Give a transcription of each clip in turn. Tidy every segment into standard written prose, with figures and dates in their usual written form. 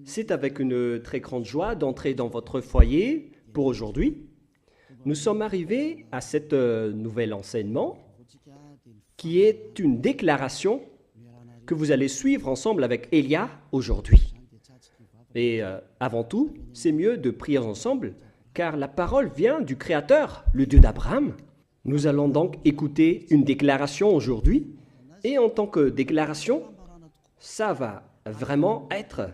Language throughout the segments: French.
C'est avec une très grande joie d'entrer dans votre foyer pour aujourd'hui. Nous sommes arrivés à cet nouvel enseignement qui est une déclaration que vous allez suivre ensemble avec Elia aujourd'hui. Et avant tout, c'est mieux de prier ensemble car la parole vient du Créateur, le Dieu d'Abraham. Nous allons donc écouter une déclaration aujourd'hui et en tant que déclaration, ça va vraiment être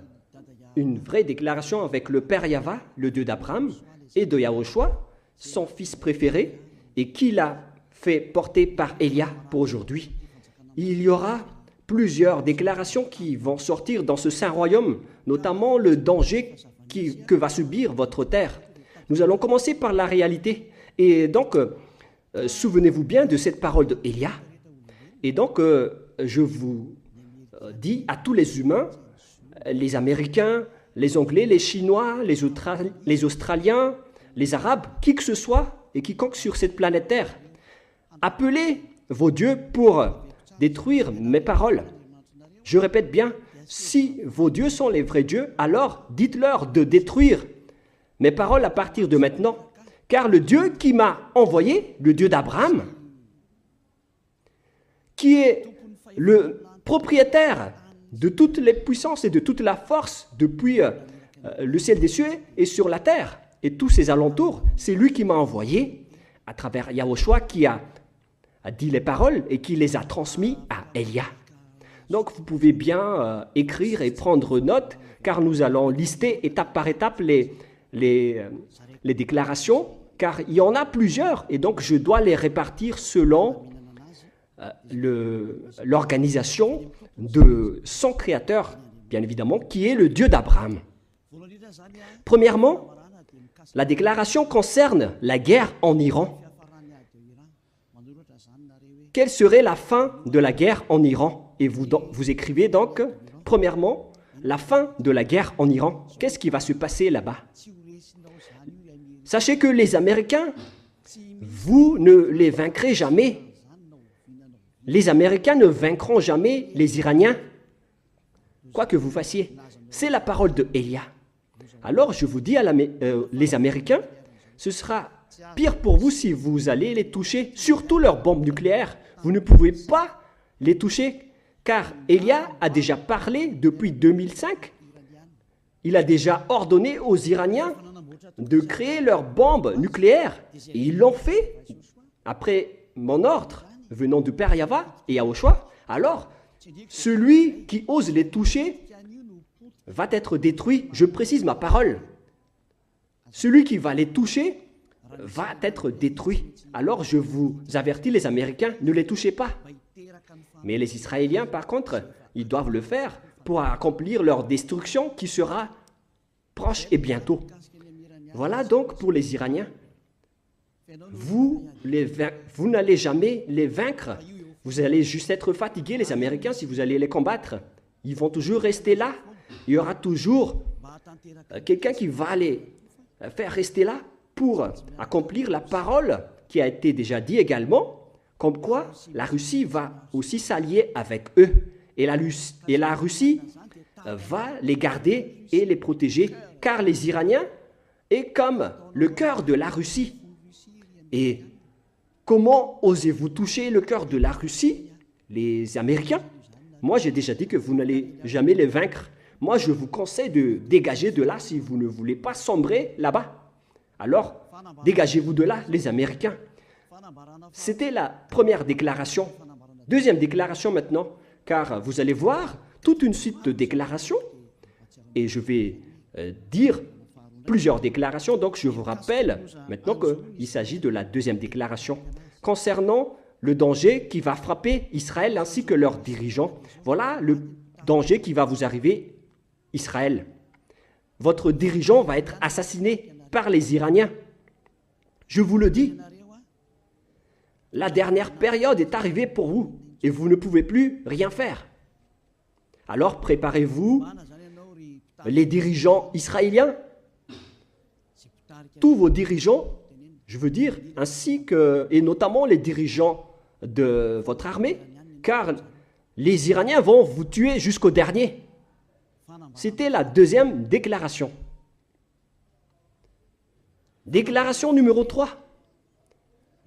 une vraie déclaration avec le Père Yahva, le Dieu d'Abraham, et de Yahushua, son fils préféré, et qui l'a fait porter par Elia pour aujourd'hui. Il y aura plusieurs déclarations qui vont sortir dans ce saint royaume, notamment le danger que va subir votre terre. Nous allons commencer par la réalité. Et donc, souvenez-vous bien de cette parole de Elia. Et donc, je vous dis à tous les humains, les Américains, les Anglais, les Chinois, les Australiens, les Arabes, qui que ce soit et quiconque sur cette planète Terre, appelez vos dieux pour détruire mes paroles. Je répète bien, si vos dieux sont les vrais dieux, alors dites-leur de détruire mes paroles à partir de maintenant, car le Dieu qui m'a envoyé, le Dieu d'Abraham, qui est le propriétaire de toutes les puissances et de toute la force depuis le ciel des cieux et sur la terre et tous ses alentours, c'est lui qui m'a envoyé à travers Yahushua qui a dit les paroles et qui les a transmis à Elia. Donc vous pouvez bien écrire et prendre note car nous allons lister étape par étape les déclarations car il y en a plusieurs et donc je dois les répartir selon l'organisation de son créateur, bien évidemment, qui est le Dieu d'Abraham. Premièrement, la déclaration concerne la guerre en Iran. Quelle serait la fin de la guerre en Iran? Et vous écrivez donc, premièrement, la fin de la guerre en Iran. Qu'est-ce qui va se passer là-bas? Sachez que les Américains, vous ne les vaincrez jamais. Les Américains ne vaincront jamais les Iraniens, quoi que vous fassiez. C'est la parole de Elia. Alors je vous dis les Américains, ce sera pire pour vous si vous allez les toucher, surtout leurs bombes nucléaires. Vous ne pouvez pas les toucher, car Elia a déjà parlé depuis 2005. Il a déjà ordonné aux Iraniens de créer leurs bombes nucléaires. Et ils l'ont fait après mon ordre venant du Père Yahva et Yahushua. Alors, celui qui ose les toucher va être détruit. Je précise ma parole. Celui qui va les toucher va être détruit. Alors, je vous avertis, les Américains, ne les touchez pas. Mais les Israéliens, par contre, ils doivent le faire pour accomplir leur destruction qui sera proche et bientôt. Voilà donc pour les Iraniens. Vous n'allez jamais les vaincre. Vous allez juste être fatigués, les Américains, si vous allez les combattre. Ils vont toujours rester là. Il y aura toujours quelqu'un qui va les faire rester là pour accomplir la parole qui a été déjà dit également, comme quoi la Russie va aussi s'allier avec eux. Et la Russie va les garder et les protéger, car les Iraniens est comme le cœur de la Russie. Et comment osez-vous toucher le cœur de la Russie, les Américains? Moi, j'ai déjà dit que vous n'allez jamais les vaincre. Moi, je vous conseille de dégager de là si vous ne voulez pas sombrer là-bas. Alors, dégagez-vous de là, les Américains. C'était la première déclaration. Deuxième déclaration maintenant, car vous allez voir toute une suite de déclarations. Et je vais dire plusieurs déclarations, donc je vous rappelle maintenant qu'il s'agit de la deuxième déclaration concernant le danger qui va frapper Israël ainsi que leurs dirigeants. Voilà le danger qui va vous arriver, Israël. Votre dirigeant va être assassiné par les Iraniens. Je vous le dis, la dernière période est arrivée pour vous et vous ne pouvez plus rien faire. Alors préparez-vous, les dirigeants israéliens, tous vos dirigeants, je veux dire, ainsi que, et notamment les dirigeants de votre armée, car les Iraniens vont vous tuer jusqu'au dernier. C'était la deuxième déclaration. Déclaration numéro 3.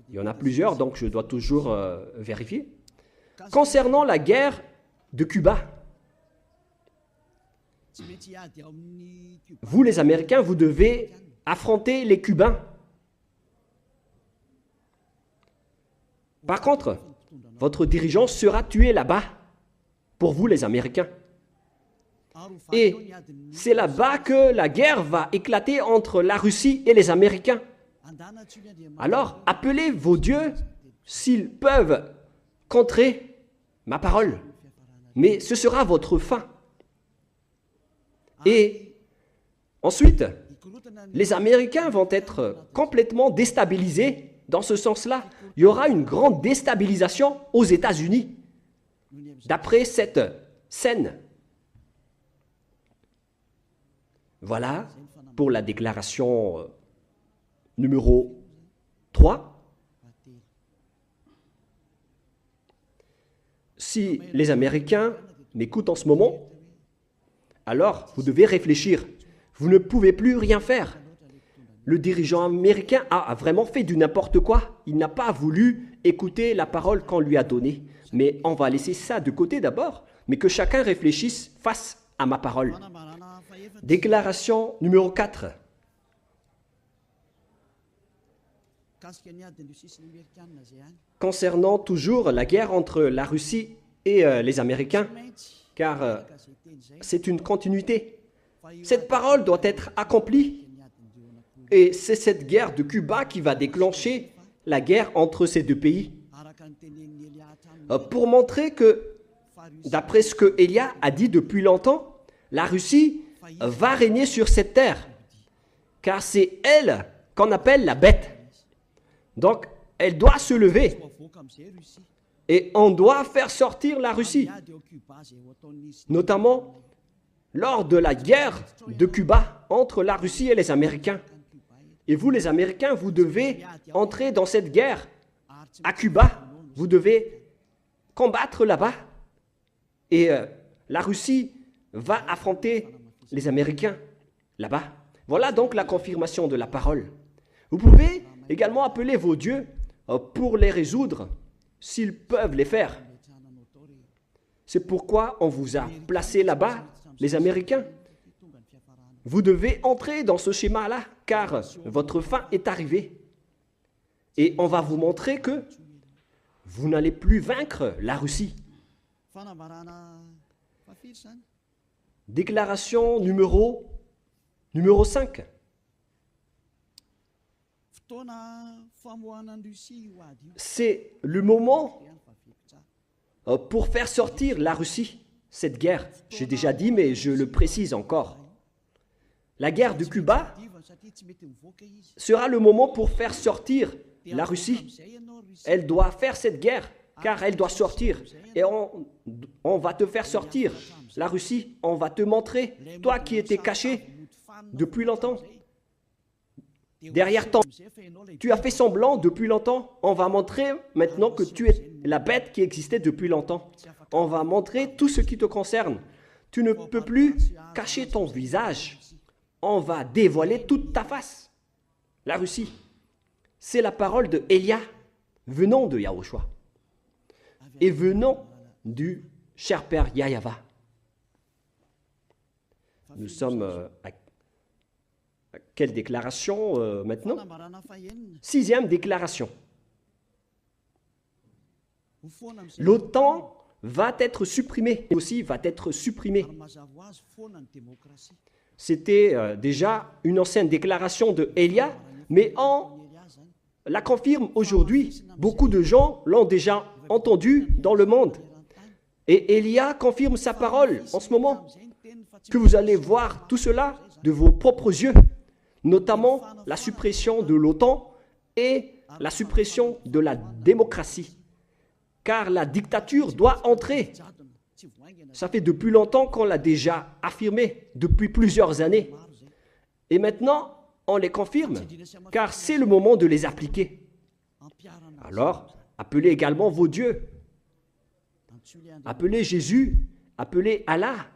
Il y en a plusieurs, donc je dois toujours vérifier. Concernant la guerre de Cuba, vous les Américains, vous devez affronter les Cubains. Par contre, votre dirigeant sera tué là-bas, pour vous les Américains. Et c'est là-bas que la guerre va éclater entre la Russie et les Américains. Alors, appelez vos dieux s'ils peuvent contrer ma parole. Mais ce sera votre fin. Et ensuite, les Américains vont être complètement déstabilisés. Dans ce sens-là, il y aura une grande déstabilisation aux États-Unis. D'après cette scène. Voilà pour la déclaration numéro 3. Si les Américains m'écoutent en ce moment, alors vous devez réfléchir. Vous ne pouvez plus rien faire. Le dirigeant américain a vraiment fait du n'importe quoi. Il n'a pas voulu écouter la parole qu'on lui a donnée. Mais on va laisser ça de côté d'abord, mais que chacun réfléchisse face à ma parole. Déclaration numéro 4. Concernant toujours la guerre entre la Russie et les Américains, car c'est une continuité. Cette parole doit être accomplie. Et c'est cette guerre de Cuba qui va déclencher la guerre entre ces deux pays. Pour montrer que, d'après ce que Élia a dit depuis longtemps, la Russie va régner sur cette terre. Car c'est elle qu'on appelle la bête. Donc, elle doit se lever. Et on doit faire sortir la Russie. Notamment lors de la guerre de Cuba entre la Russie et les Américains. Et vous, les Américains, vous devez entrer dans cette guerre à Cuba. Vous devez combattre là-bas. Et la Russie va affronter les Américains là-bas. Voilà donc la confirmation de la parole. Vous pouvez également appeler vos dieux pour les résoudre, s'ils peuvent les faire. C'est pourquoi on vous a placé là-bas, les Américains. Vous devez entrer dans ce schéma-là, car votre fin est arrivée. Et on va vous montrer que vous n'allez plus vaincre la Russie. Déclaration numéro 5. C'est le moment pour faire sortir la Russie, cette guerre. J'ai déjà dit, mais je le précise encore. La guerre de Cuba sera le moment pour faire sortir la Russie. Elle doit faire cette guerre, car elle doit sortir. Et on va te faire sortir, la Russie. On va te montrer, toi qui étais caché depuis longtemps. Derrière ton... Tu as fait semblant depuis longtemps. On va montrer maintenant que tu es la bête qui existait depuis longtemps. On va montrer tout ce qui te concerne. Tu ne peux plus cacher ton visage. On va dévoiler toute ta face. La Russie. C'est la parole de Élia, venant de Yahushua. Et venant du cher père Yahyawa. Nous sommes à quelle déclaration maintenant? 6e déclaration. L'OTAN va être supprimée. Aussi va être supprimée. C'était déjà une ancienne déclaration de Élia, mais on la confirme aujourd'hui. Beaucoup de gens l'ont déjà entendu dans le monde. Et Élia confirme sa parole en ce moment, que vous allez voir tout cela de vos propres yeux, notamment la suppression de l'OTAN et la suppression de la démocratie. Car la dictature doit entrer. Ça fait depuis longtemps qu'on l'a déjà affirmé, depuis plusieurs années. Et maintenant, on les confirme, car c'est le moment de les appliquer. Alors, appelez également vos dieux. Appelez Jésus, appelez Allah,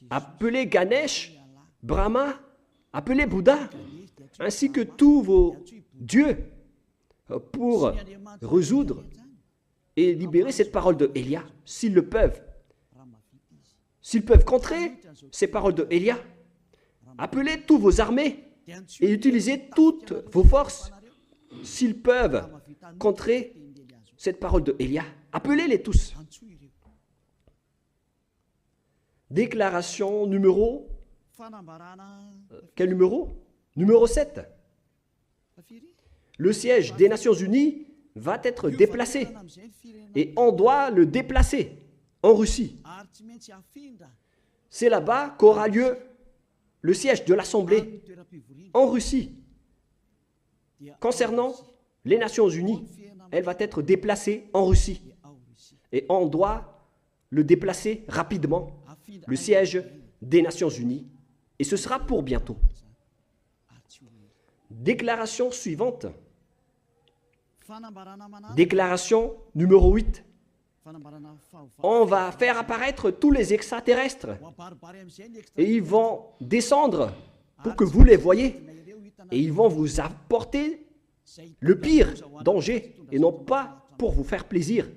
appelez Ganesh, Brahma, appelez Bouddha, ainsi que tous vos dieux pour résoudre et libérer cette parole de Élia, s'ils le peuvent. S'ils peuvent contrer ces paroles de Élia, appelez tous vos armées et utilisez toutes vos forces. S'ils peuvent contrer cette parole de Élia, appelez-les tous. Déclaration numéro... quel numéro? Numéro 7. Le siège des Nations Unies va être déplacé et on doit le déplacer en Russie. C'est là-bas qu'aura lieu le siège de l'Assemblée en Russie. Concernant les Nations Unies, elle va être déplacée en Russie et on doit le déplacer rapidement, le siège des Nations Unies, et ce sera pour bientôt. Déclaration suivante. Déclaration numéro 8. On va faire apparaître tous les extraterrestres et ils vont descendre pour que vous les voyez et ils vont vous apporter le pire danger et non pas pour vous faire plaisir.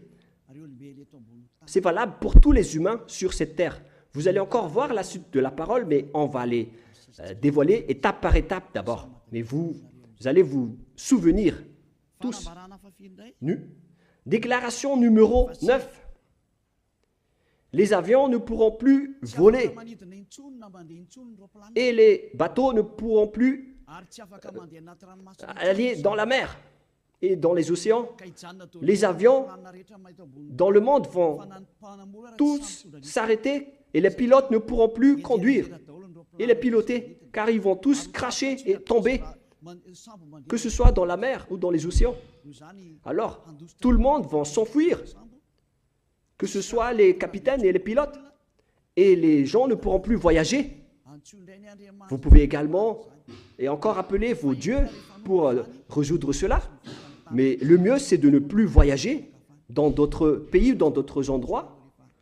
C'est valable pour tous les humains sur cette terre. Vous allez encore voir la suite de la parole, mais on va les dévoiler étape par étape d'abord. Mais vous allez vous souvenir tous. Déclaration numéro 9. Les avions ne pourront plus voler et les bateaux ne pourront plus aller dans la mer et dans les océans. Les avions dans le monde vont tous s'arrêter et les pilotes ne pourront plus conduire et les piloter car ils vont tous cracher et tomber, que ce soit dans la mer ou dans les océans. Alors, tout le monde va s'enfuir, que ce soit les capitaines et les pilotes, et les gens ne pourront plus voyager. Vous pouvez également et encore appeler vos dieux pour résoudre cela, mais le mieux c'est de ne plus voyager dans d'autres pays ou dans d'autres endroits,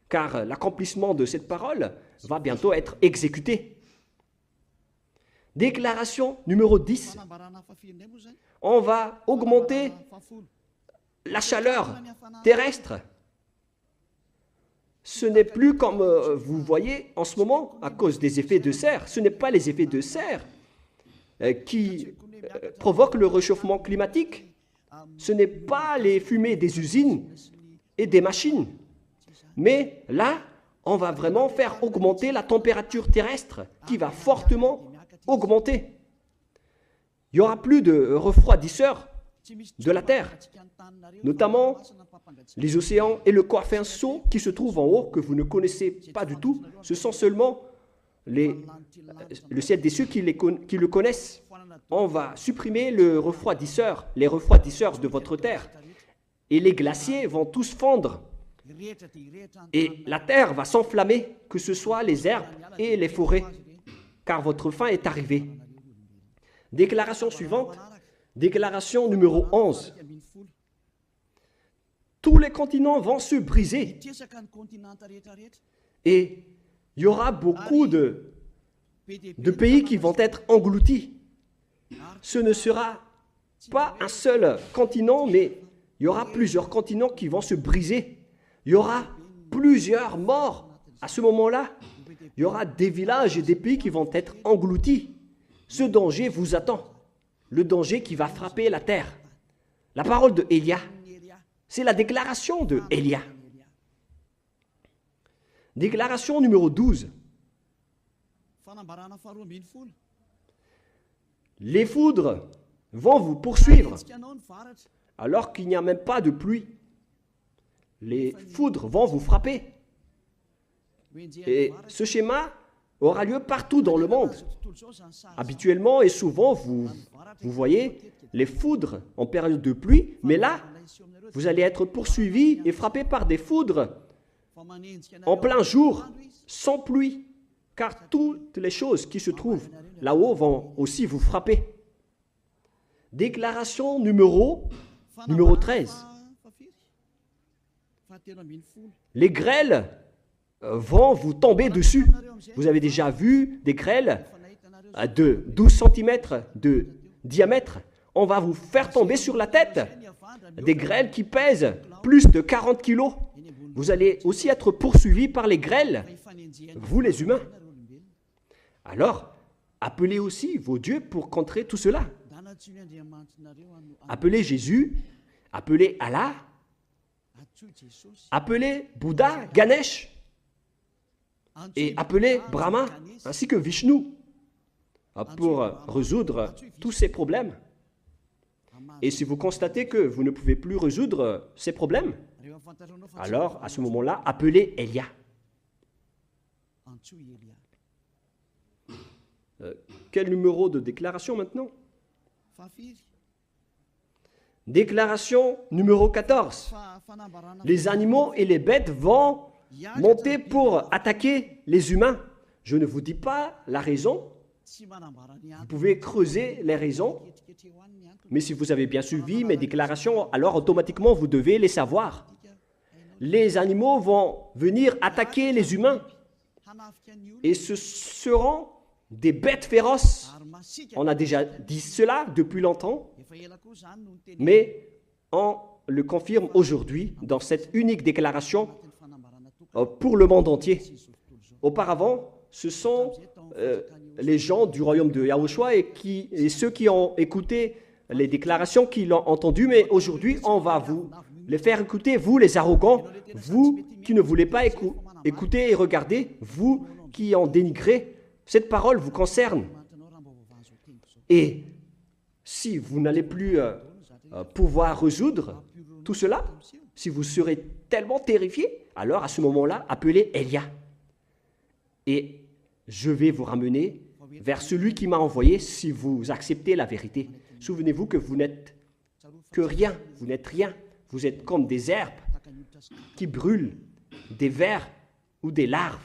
car l'accomplissement de cette parole va bientôt être exécuté. Déclaration numéro 10. On va augmenter la chaleur terrestre. Ce n'est plus comme vous voyez en ce moment à cause des effets de serre. Ce n'est pas les effets de serre qui provoquent le réchauffement climatique. Ce n'est pas les fumées des usines et des machines. Mais là, on va vraiment faire augmenter la température terrestre qui va fortement augmenter. Il n'y aura plus de refroidisseurs de la Terre, notamment les océans et le corps-pinceau qui se trouvent en haut, que vous ne connaissez pas du tout. Ce sont seulement le ciel des cieux qui le connaissent. On va supprimer les refroidisseurs de votre Terre. Et les glaciers vont tous fondre. Et la terre va s'enflammer, que ce soit les herbes et les forêts, car votre fin est arrivée. Déclaration suivante, déclaration numéro 11. Tous les continents vont se briser et il y aura beaucoup de pays qui vont être engloutis. Ce ne sera pas un seul continent, mais il y aura plusieurs continents qui vont se briser. Il y aura plusieurs morts à ce moment-là. Il y aura des villages et des pays qui vont être engloutis. Ce danger vous attend. Le danger qui va frapper la terre. La parole de Élia. C'est la déclaration de Élia. Déclaration numéro 12. Les foudres vont vous poursuivre alors qu'il n'y a même pas de pluie. Les foudres vont vous frapper. Et ce schéma aura lieu partout dans le monde. Habituellement et souvent, vous voyez les foudres en période de pluie, mais là, vous allez être poursuivi et frappé par des foudres en plein jour, sans pluie, car toutes les choses qui se trouvent là-haut vont aussi vous frapper. Déclaration numéro 13. Les grêles vont vous tomber dessus. Vous avez déjà vu des grêles de 12 cm de diamètre. On va vous faire tomber sur la tête. Des grêles qui pèsent plus de 40 kilos. Vous allez aussi être poursuivis par les grêles, vous les humains. Alors, appelez aussi vos dieux pour contrer tout cela. Appelez Jésus, appelez Allah, appelez Bouddha, Ganesh, et appelez Brahma, ainsi que Vishnu, pour résoudre tous ces problèmes. Et si vous constatez que vous ne pouvez plus résoudre ces problèmes, alors à ce moment-là, appelez Elia. Quel numéro de déclaration maintenant? Déclaration numéro 14. Les animaux et les bêtes vont monter pour attaquer les humains. Je ne vous dis pas la raison. Vous pouvez creuser les raisons. Mais si vous avez bien suivi mes déclarations, alors automatiquement vous devez les savoir. Les animaux vont venir attaquer les humains. Et ce seront des bêtes féroces. On a déjà dit cela depuis longtemps, mais on le confirme aujourd'hui dans cette unique déclaration pour le monde entier. Auparavant, ce sont les gens du royaume de Yahushua et ceux qui ont écouté les déclarations qui l'ont entendu, mais aujourd'hui, on va vous les faire écouter, vous les arrogants, vous qui ne voulez pas écouter et regarder, vous qui en dénigrez. Cette parole vous concerne. Et si vous n'allez plus pouvoir résoudre tout cela, si vous serez tellement terrifié, alors à ce moment-là, appelez Elia. Et je vais vous ramener vers celui qui m'a envoyé si vous acceptez la vérité. Souvenez-vous que vous n'êtes que rien, vous n'êtes rien. Vous êtes comme des herbes qui brûlent, des vers ou des larves.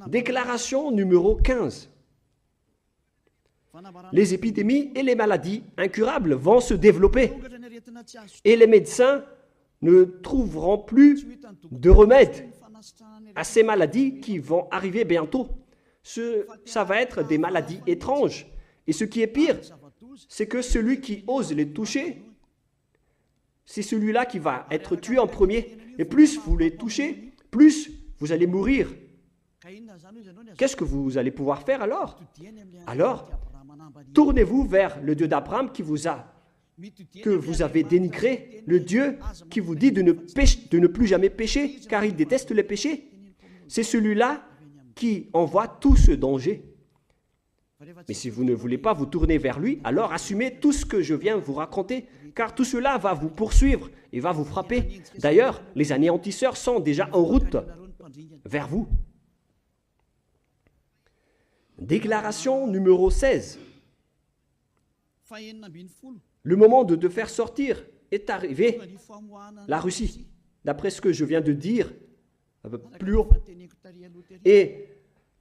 Déclaration numéro 15. Les épidémies et les maladies incurables vont se développer et les médecins ne trouveront plus de remède à ces maladies qui vont arriver bientôt. Ça va être des maladies étranges. Et ce qui est pire, c'est que celui qui ose les toucher, c'est celui-là qui va être tué en premier. Et plus vous les touchez, plus vous allez mourir. Qu'est-ce que vous allez pouvoir faire alors? Alors, tournez-vous vers le Dieu d'Abraham que vous avez dénigré, le Dieu qui vous dit de ne plus jamais pécher, car il déteste les péchés. C'est celui-là qui envoie tout ce danger. Mais si vous ne voulez pas vous tourner vers lui, alors assumez tout ce que je viens vous raconter, car tout cela va vous poursuivre et va vous frapper. D'ailleurs, les anéantisseurs sont déjà en route vers vous. Déclaration numéro 16. Le moment de te faire sortir est arrivé. La Russie, d'après ce que je viens de dire plus haut. Et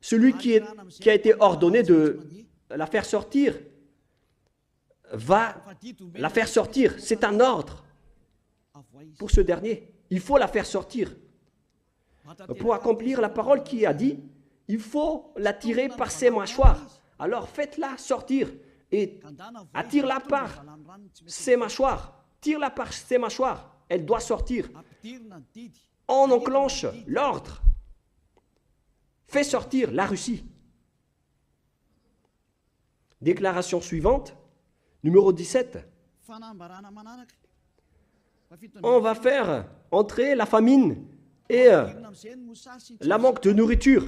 celui qui a été ordonné de la faire sortir va la faire sortir. C'est un ordre pour ce dernier. Il faut la faire sortir. Pour accomplir la parole qui a dit, il faut la tirer par ses mâchoires. Alors faites-la sortir et attire-la par ses mâchoires. Tire-la par ses mâchoires. Elle doit sortir. On enclenche l'ordre. Fais sortir la Russie. Déclaration suivante, numéro 17. On va faire entrer la famine et la manque de nourriture.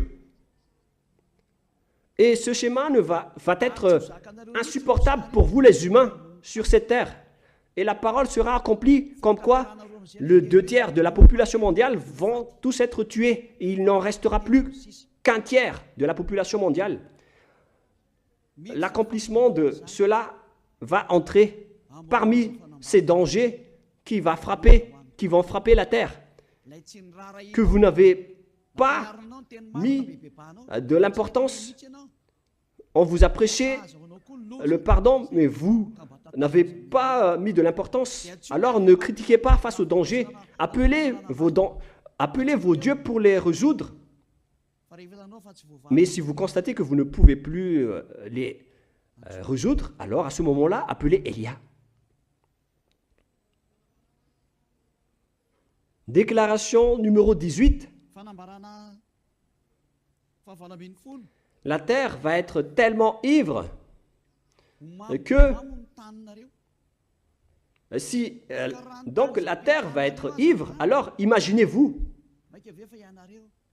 Et ce schéma va être insupportable pour vous les humains sur cette terre. Et la parole sera accomplie comme quoi le 2/3 de la population mondiale vont tous être tués. Et il n'en restera plus qu'un tiers de la population mondiale. L'accomplissement de cela va entrer parmi ces dangers qui vont frapper la terre. Que vous n'avez pas mis de l'importance. On vous a prêché le pardon, mais vous n'avez pas mis de l'importance. Alors ne critiquez pas face au danger. Appelez appelez vos dieux pour les résoudre. Mais si vous constatez que vous ne pouvez plus les résoudre, alors à ce moment-là, appelez Élia. Déclaration numéro 18. La terre va être tellement ivre que si donc la terre va être ivre, alors imaginez-vous.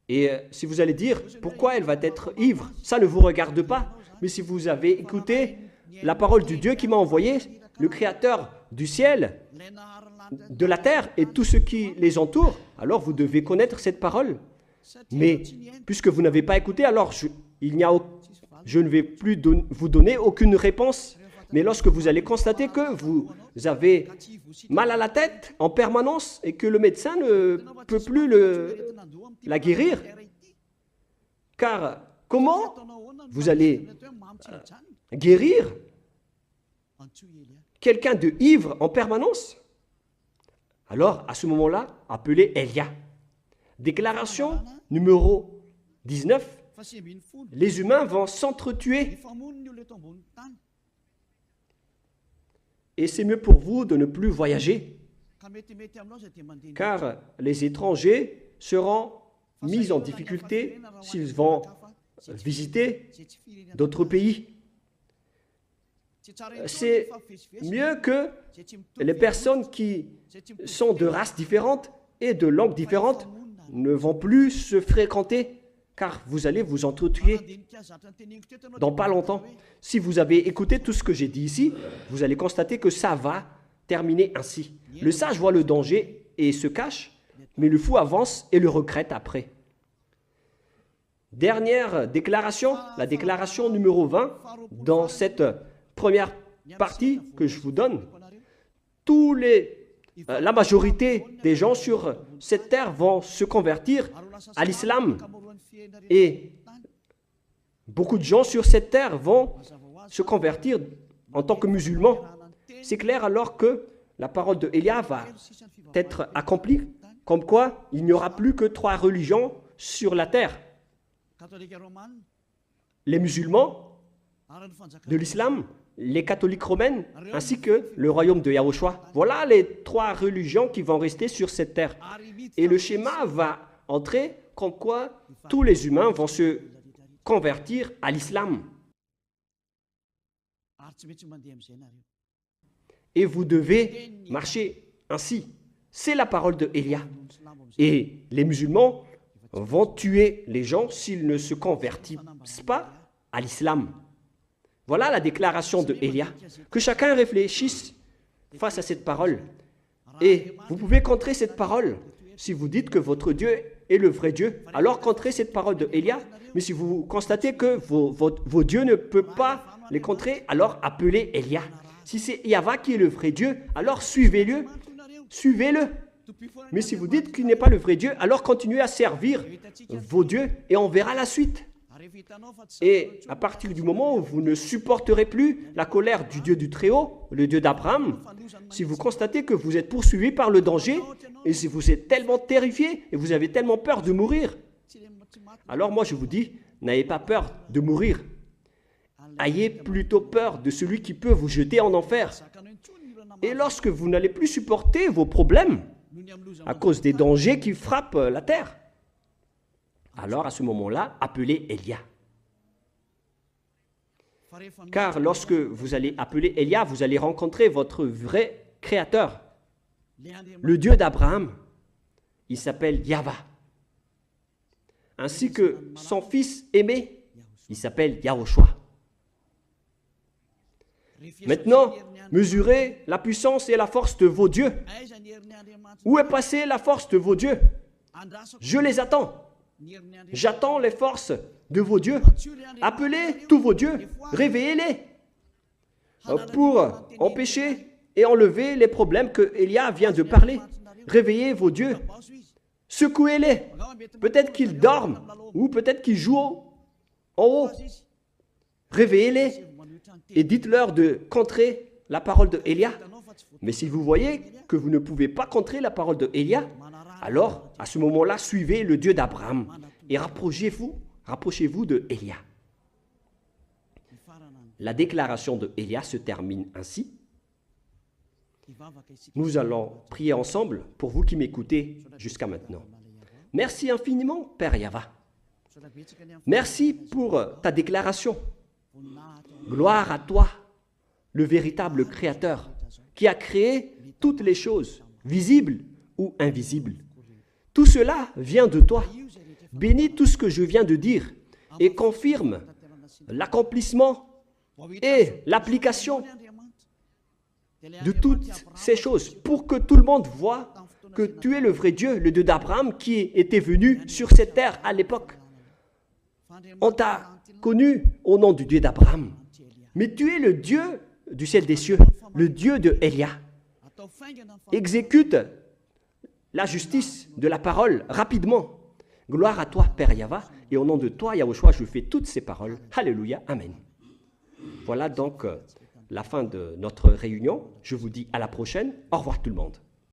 Et si vous allez dire pourquoi elle va être ivre, ça ne vous regarde pas. Mais si vous avez écouté la parole du Dieu qui m'a envoyé, le Créateur du ciel, de la terre et tout ce qui les entoure, alors vous devez connaître cette parole. Mais puisque vous n'avez pas écouté, alors je ne vais plus vous donner aucune réponse. Mais lorsque vous allez constater que vous avez mal à la tête en permanence et que le médecin ne peut plus la guérir, car comment vous allez guérir quelqu'un de ivre en permanence? Alors, à ce moment-là, appelez Élia. Déclaration numéro 19. Les humains vont s'entretuer. Et c'est mieux pour vous de ne plus voyager, car les étrangers seront mis en difficulté s'ils vont visiter d'autres pays. C'est mieux que les personnes qui sont de races différentes et de langues différentes ne vont plus se fréquenter, car vous allez vous entretuer dans pas longtemps. Si vous avez écouté tout ce que j'ai dit ici, vous allez constater que ça va terminer ainsi. Le sage voit le danger et se cache, mais le fou avance et le regrette après. Dernière déclaration, la déclaration numéro 20, dans cette première partie que je vous donne. La majorité des gens sur cette terre vont se convertir à l'islam. Et beaucoup de gens sur cette terre vont se convertir en tant que musulmans. C'est clair alors que la parole de Élia va être accomplie, comme quoi il n'y aura plus que 3 religions sur la terre. Les musulmans de l'islam, les catholiques romaines, ainsi que le royaume de Yahushua. Voilà les 3 religions qui vont rester sur cette terre. Et le schéma va entrer comme quoi tous les humains vont se convertir à l'islam. Et vous devez marcher ainsi. C'est la parole de Élia. Et les musulmans vont tuer les gens s'ils ne se convertissent pas à l'islam. Voilà la déclaration de Élia. Que chacun réfléchisse face à cette parole. Et vous pouvez contrer cette parole. Si vous dites que votre Dieu est le vrai Dieu, alors contrez cette parole de Élia. Mais si vous constatez que vos dieux ne peuvent pas les contrer, alors appelez Élia. Si c'est Yahva qui est le vrai Dieu, alors suivez-le. Suivez-le. Mais si vous dites qu'il n'est pas le vrai Dieu, alors continuez à servir vos dieux et on verra la suite. Et à partir du moment où vous ne supporterez plus la colère du Dieu du Très-Haut, le Dieu d'Abraham, si vous constatez que vous êtes poursuivi par le danger, et si vous êtes tellement terrifié et vous avez tellement peur de mourir, alors moi je vous dis, n'ayez pas peur de mourir. Ayez plutôt peur de celui qui peut vous jeter en enfer. Et lorsque vous n'allez plus supporter vos problèmes à cause des dangers qui frappent la terre, alors à ce moment-là, appelez Élia. Car lorsque vous allez appeler Élia, vous allez rencontrer votre vrai Créateur, le Dieu d'Abraham. Il s'appelle Yahva. Ainsi que son fils aimé, il s'appelle Yahushua. Maintenant, mesurez la puissance et la force de vos dieux. Où est passée la force de vos dieux? Je les attends. J'attends les forces de vos dieux. Appelez tous vos dieux, réveillez-les pour empêcher et enlever les problèmes que Élia vient de parler. Réveillez vos dieux, secouez-les. Peut-être qu'ils dorment ou peut-être qu'ils jouent en haut. Réveillez-les et dites-leur de contrer la parole de Élia. Mais si vous voyez que vous ne pouvez pas contrer la parole de Élia, Alors, à ce moment-là, suivez le Dieu d'Abraham et rapprochez-vous de Élia. La déclaration de Élia se termine ainsi. Nous allons prier ensemble pour vous qui m'écoutez jusqu'à maintenant. Merci infiniment, Père Yahva. Merci pour ta déclaration. Gloire à toi, le véritable Créateur, qui a créé toutes les choses, visibles ou invisibles. Tout cela vient de toi. Bénis tout ce que je viens de dire et confirme l'accomplissement et l'application de toutes ces choses pour que tout le monde voit que tu es le vrai Dieu, le Dieu d'Abraham qui était venu sur cette terre à l'époque. On t'a connu au nom du Dieu d'Abraham, mais tu es le Dieu du ciel des cieux, le Dieu de Élia. Exécute la justice de la parole rapidement. Gloire à toi, Père Yahva, et au nom de toi, Yahushua, je fais toutes ces paroles. Alléluia, Amen. Voilà donc la fin de notre réunion. Je vous dis à la prochaine. Au revoir tout le monde.